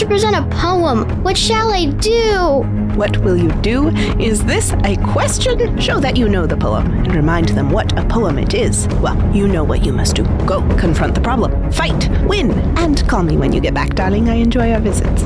to present a poem. What shall I do? What will you do? Is this a question? Show that you know the poem and remind them what a poem it is. Well, you know what you must do. Go, confront the problem, fight, win, and call me when you get back, darling. I enjoy our visits.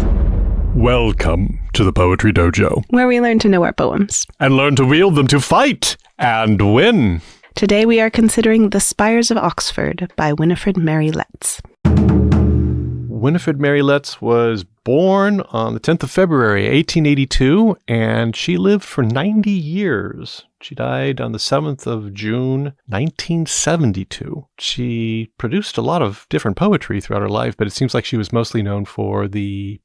Welcome to the Poetry Dojo, where we learn to know our poems and learn to wield them to fight and win. Today we are considering The Spires of Oxford by Winifred Mary Letts. Winifred Mary Letts was born on the 10th of February, 1882, and she lived for 90 years. She died on the 7th of June, 1972. She produced a lot of different poetry throughout her life, but it seems like she was mostly known for the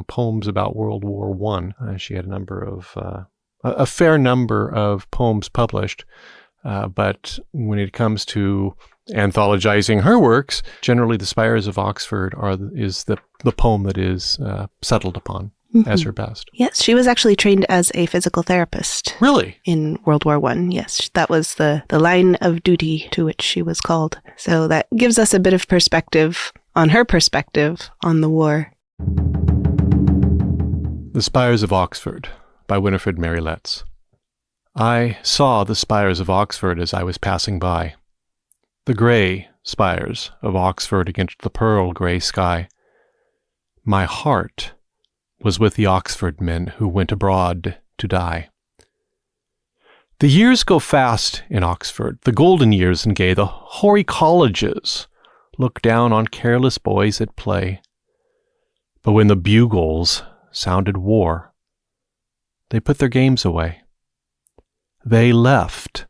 poems about World War I. She had a fair number of poems published, but when it comes to anthologizing her works, generally The Spires of Oxford is the poem that is settled upon as her best. Yes, she was actually trained as a physical therapist. Really? In World War I, yes. That was the line of duty to which she was called. So that gives us a bit of perspective on her perspective on the war. The Spires of Oxford by Winifred Mary Letts. I saw the spires of Oxford as I was passing by. The grey spires of Oxford against the pearl grey sky. My heart was with the Oxford men who went abroad to die. The years go fast in Oxford, the golden years and gay. The hoary colleges look down on careless boys at play. But when the bugles sounded war, they put their games away. They left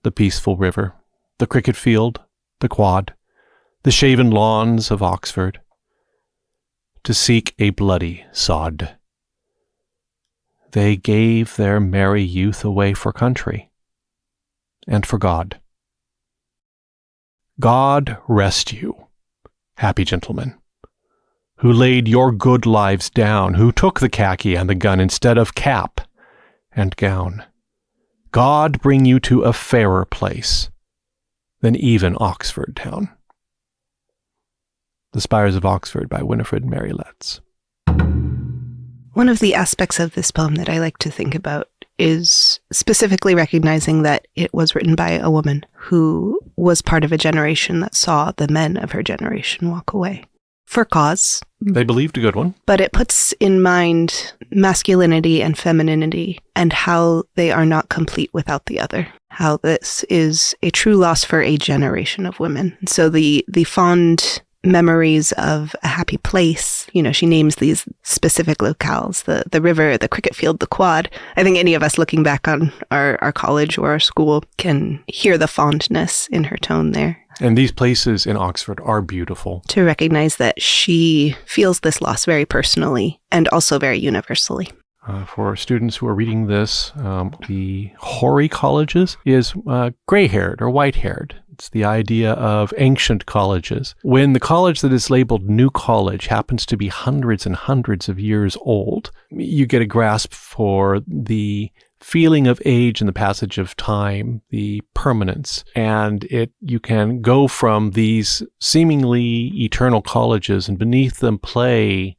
the peaceful river, the cricket field, the quad, the shaven lawns of Oxford, to seek a bloody sod. They gave their merry youth away for country and for God. God rest you, happy gentlemen, who laid your good lives down, who took the khaki and the gun instead of cap and gown. God bring you to a fairer place than even Oxford town. The Spires of Oxford by Winifred Mary Letts. One of the aspects of this poem that I like to think about is specifically recognizing that it was written by a woman who was part of a generation that saw the men of her generation walk away. For cause. They believed a good one. But it puts in mind masculinity and femininity and how they are not complete without the other. How this is a true loss for a generation of women. So the fond memories of a happy place, she names these specific locales, the river, the cricket field, the quad. I think any of us looking back on our college or our school can hear the fondness in her tone there. And these places in Oxford are beautiful. To recognize that she feels this loss very personally and also very universally. For students who are reading this, the hoary colleges is gray-haired or white-haired. It's the idea of ancient colleges. When the college that is labeled New College happens to be hundreds and hundreds of years old, you get a grasp for the feeling of age and the passage of time, the permanence. And you can go from these seemingly eternal colleges and beneath them play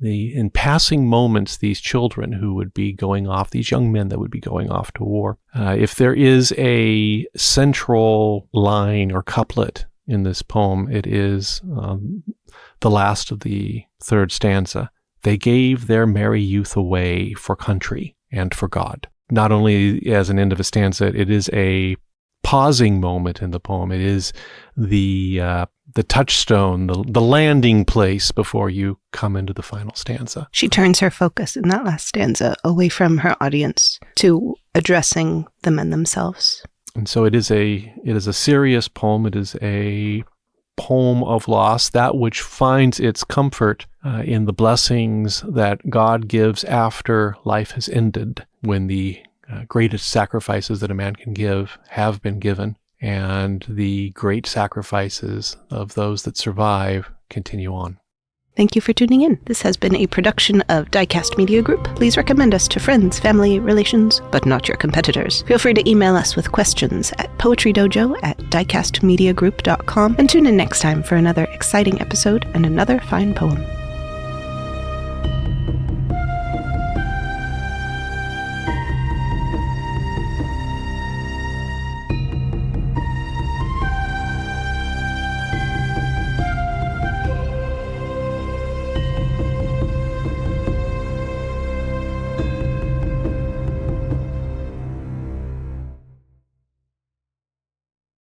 in passing moments, these children who would be going off, these young men that would be going off to war. If there is a central line or couplet in this poem, it is the last of the third stanza. They gave their merry youth away for country and for God. Not only as an end of a stanza, it is a pausing moment in the poem. It is the touchstone, the landing place before you come into the final stanza. She turns her focus in that last stanza away from her audience to addressing the men themselves. And so it is a serious poem. It is a poem of loss, that which finds its comfort in the blessings that God gives after life has ended, when the greatest sacrifices that a man can give have been given, and the great sacrifices of those that survive continue on. Thank you for tuning in. This has been a production of DieCast Media Group. Please recommend us to friends, family, relations, but not your competitors. Feel free to email us with questions at poetrydojo@diecastmediagroup.com, and tune in next time for another exciting episode and another fine poem.